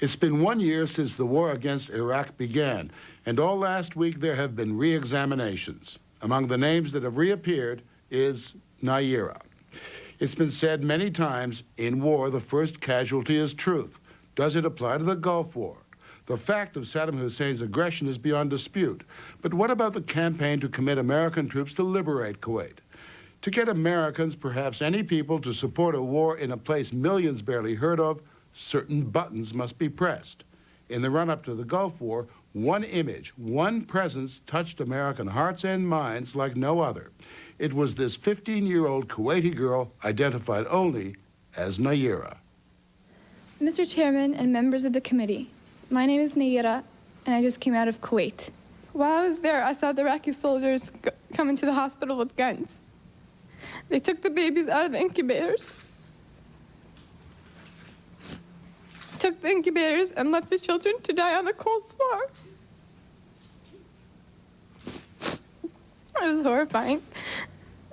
It's been 1 year since the war against Iraq began, and all last week there have been re-examinations. Among the names that have reappeared is Naira. It's been said many times, in war, the first casualty is truth. Does it apply to the Gulf War? The fact of Saddam Hussein's aggression is beyond dispute. But what about the campaign to commit American troops to liberate Kuwait? To get Americans, perhaps any people, to support a war in a place millions barely heard of, certain buttons must be pressed. In the run-up to the Gulf War, one image, one presence touched American hearts and minds like no other. It was this 15-year-old Kuwaiti girl identified only as Naira. Mr. Chairman and members of the committee, my name is Naira, and I just came out of Kuwait. While I was there, I saw the Iraqi soldiers come into the hospital with guns. They took the babies out of the incubators, took the incubators, and left the children to die on the cold floor. It was horrifying.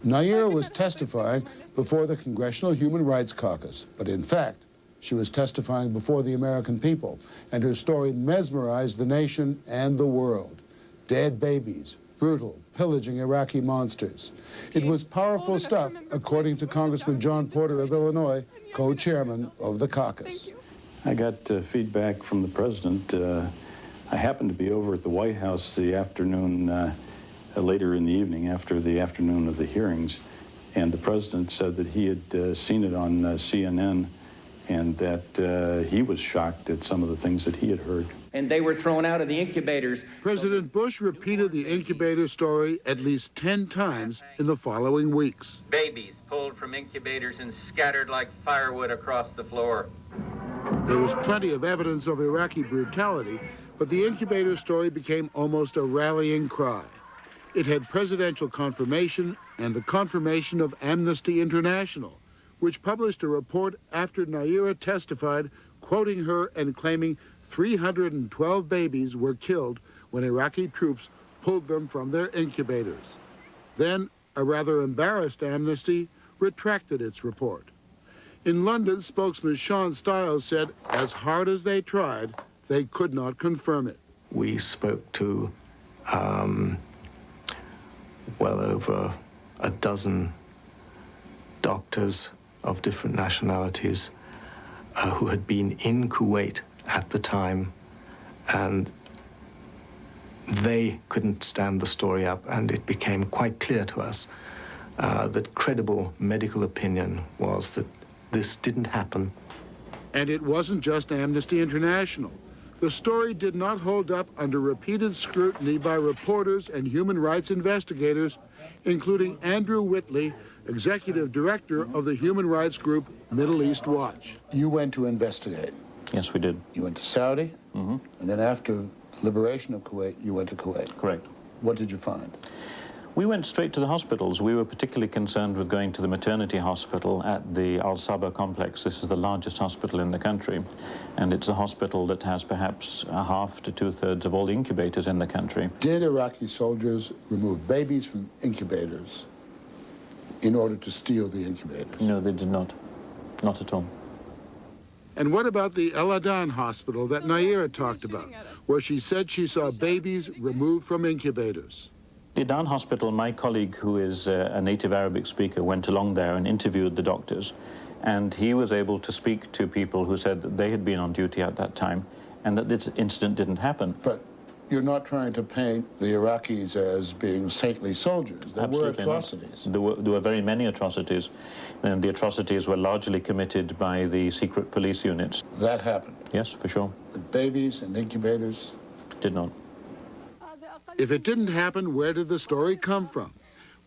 Naira was testifying before the Congressional Human Rights Caucus, but in fact, she was testifying before the American people, and her story mesmerized the nation and the world. Dead babies, brutal, pillaging Iraqi monsters. It was powerful stuff, according to Congressman John Porter of Illinois, co-chairman of the caucus. I got feedback from the president. I happened to be over at the White House the afternoon, later in the evening, after the afternoon of the hearings, and the president said that he had seen it on CNN, and that he was shocked at some of the things that he had heard. And they were thrown out of the incubators. President Bush repeated the incubator story at least 10 times in the following weeks. Babies pulled from incubators and scattered like firewood across the floor. There was plenty of evidence of Iraqi brutality, but the incubator story became almost a rallying cry. It had presidential confirmation and the confirmation of Amnesty International, which published a report after Naira testified, quoting her and claiming 312 babies were killed when Iraqi troops pulled them from their incubators. Then, a rather embarrassed Amnesty retracted its report. In London, spokesman Sean Stiles said, as hard as they tried, they could not confirm it. We spoke to well over a dozen doctors of different nationalities who had been in Kuwait at the time, and they couldn't stand the story up, and it became quite clear to us that credible medical opinion was that this didn't happen. And it wasn't just Amnesty International. The story did not hold up under repeated scrutiny by reporters and human rights investigators, including Andrew Whitley, executive director of the human rights group Middle East Watch. You went to investigate. Yes, we did. You went to Saudi, and then after liberation of Kuwait, you went to Kuwait. Correct. What did you find? We went straight to the hospitals. We were particularly concerned with going to the maternity hospital at the Al Sabah complex. This is the largest hospital in the country, and it's a hospital that has perhaps a half to two-thirds of all the incubators in the country. Did Iraqi soldiers remove babies from incubators in order to steal the incubators? No, they did not. Not at all. And what about the El Adan hospital that Naira talked about, where she said she saw babies removed from incubators? The Adan hospital, my colleague, who is a native Arabic speaker, went along there and interviewed the doctors, and he was able to speak to people who said that they had been on duty at that time and that this incident didn't happen. But you're not trying to paint the Iraqis as being saintly soldiers. There were atrocities. There were very many atrocities, and the atrocities were largely committed by the secret police units. That happened? Yes, for sure. But babies and incubators? Did not. If it didn't happen, where did the story come from?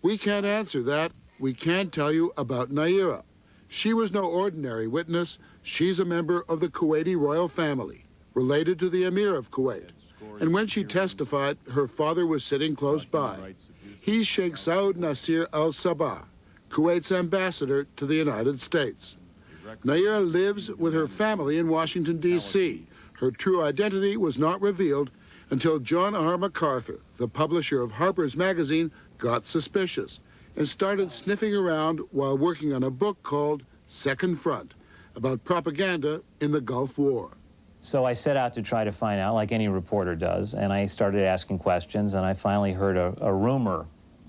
We can't answer that. We can't tell you about Naira. She was no ordinary witness. She's a member of the Kuwaiti royal family, related to the Emir of Kuwait. And when she testified, her father was sitting close by. He's Sheikh Saud Nasir Al Sabah, Kuwait's ambassador to the United States. Naira lives with her family in Washington, D.C. Her true identity was not revealed until John R. MacArthur, the publisher of Harper's Magazine, got suspicious and started sniffing around while working on a book called Second Front, about propaganda in the Gulf War. So I set out to try to find out, like any reporter does, and I started asking questions, and I finally heard a rumor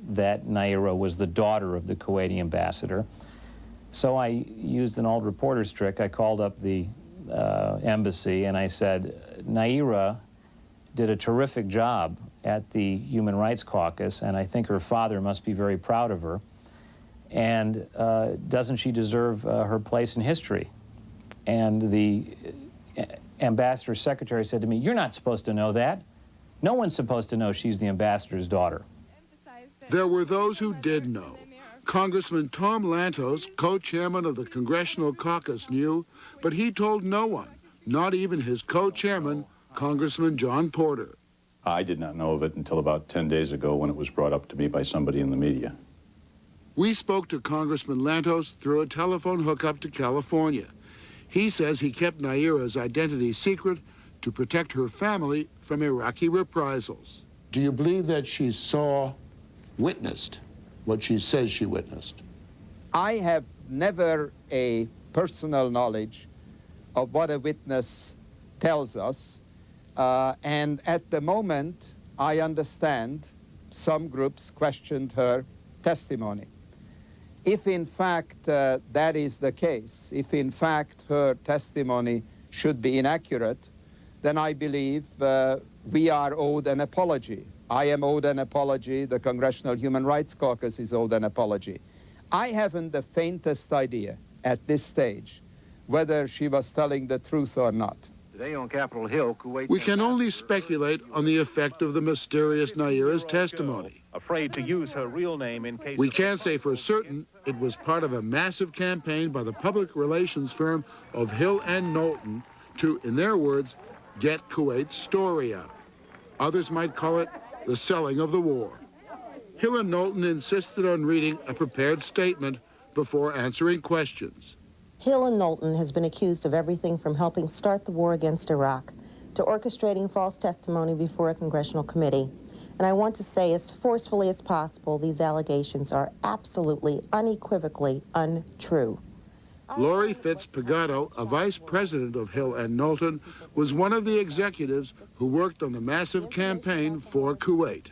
that Naira was the daughter of the Kuwaiti ambassador. So I used an old reporter's trick. I called up the embassy and I said, Naira did a terrific job at the Human Rights Caucus, and I think her father must be very proud of her. And doesn't she deserve her place in history? And the ambassador's secretary said to me, you're not supposed to know that. No one's supposed to know she's the ambassador's daughter. There were those who did know. Congressman Tom Lantos, co-chairman of the Congressional Caucus, knew, but he told no one, not even his co-chairman, Congressman John Porter. I did not know of it until about 10 days ago when it was brought up to me by somebody in the media. We spoke to Congressman Lantos through a telephone hookup to California. He says he kept Naira's identity secret to protect her family from Iraqi reprisals. Do you believe that she witnessed what she says she witnessed? I have never a personal knowledge of what a witness tells us. And at the moment, I understand some groups questioned her testimony. If in fact that is the case, if in fact her testimony should be inaccurate, then I believe we are owed an apology. I am owed an apology. The Congressional Human Rights Caucus is owed an apology. I haven't the faintest idea at this stage whether she was telling the truth or not. Today on Capitol Hill, Kuwait... We can only speculate on the effect of the mysterious Naira's testimony. Afraid to use her real name in case... We can't say for certain it was part of a massive campaign by the public relations firm of Hill and Knowlton to, in their words, get Kuwait's story out. Others might call it the selling of the war. Hill and Knowlton insisted on reading a prepared statement before answering questions. Hill and Knowlton has been accused of everything from helping start the war against Iraq to orchestrating false testimony before a congressional committee. And I want to say as forcefully as possible, these allegations are absolutely, unequivocally untrue. Lori Fitz-Pagato, a vice president of Hill and Knowlton, was one of the executives who worked on the massive campaign for Kuwait.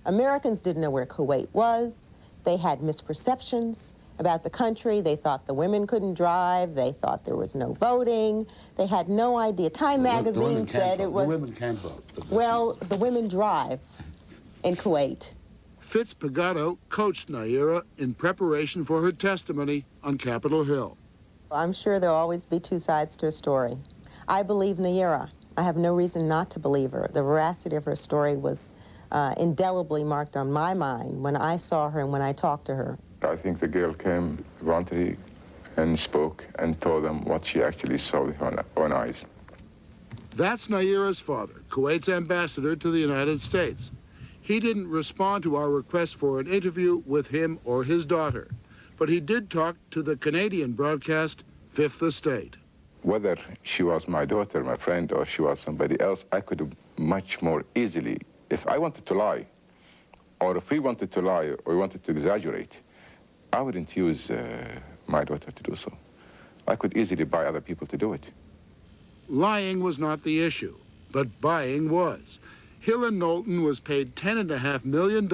Americans didn't know where Kuwait was. They had misperceptions about the country. They thought the women couldn't drive. They thought there was no voting. They had no idea. Time magazine said it was... The women can't vote. Well, the women drive in Kuwait. Fitz-Pagato coached Naira in preparation for her testimony on Capitol Hill. I'm sure there'll always be two sides to a story. I believe Naira. I have no reason not to believe her. The veracity of her story was indelibly marked on my mind when I saw her and when I talked to her. I think the girl came voluntarily and spoke and told them what she actually saw with her own eyes. That's Naira's father, Kuwait's ambassador to the United States. He didn't respond to our request for an interview with him or his daughter, but he did talk to the Canadian broadcast Fifth Estate. Whether she was my daughter, my friend, or she was somebody else, I could have much more easily, if I wanted to lie, or if we wanted to lie, or we wanted to exaggerate, I wouldn't use my daughter to do so. I could easily buy other people to do it. Lying was not the issue, but buying was. Hill and Knowlton was paid $10.5 million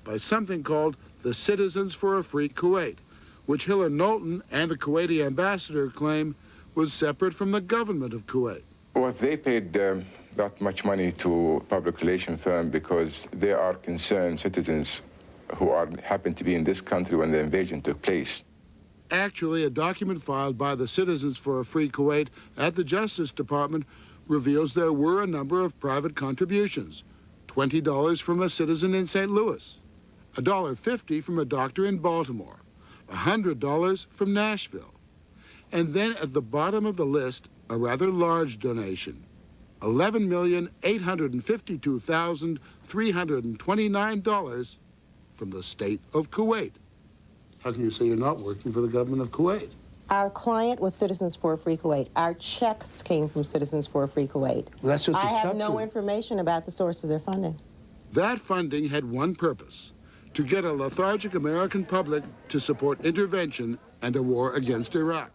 by something called the Citizens for a Free Kuwait, which Hill and Knowlton and the Kuwaiti ambassador claim was separate from the government of Kuwait. Well, they paid that much money to a public relations firm because they are concerned citizens who happen to be in this country when the invasion took place. Actually, a document filed by the Citizens for a Free Kuwait at the Justice Department reveals there were a number of private contributions. $20 from a citizen in St. Louis, $1.50 from a doctor in Baltimore, $100 from Nashville. And then at the bottom of the list, a rather large donation, $11,852,329 from the state of Kuwait. How can you say you're not working for the government of Kuwait? Our client was Citizens for a Free Kuwait. Our checks came from Citizens for a Free Kuwait. Well, that's just I have no information about the source of their funding. That funding had one purpose: to get a lethargic American public to support intervention and a war against Iraq.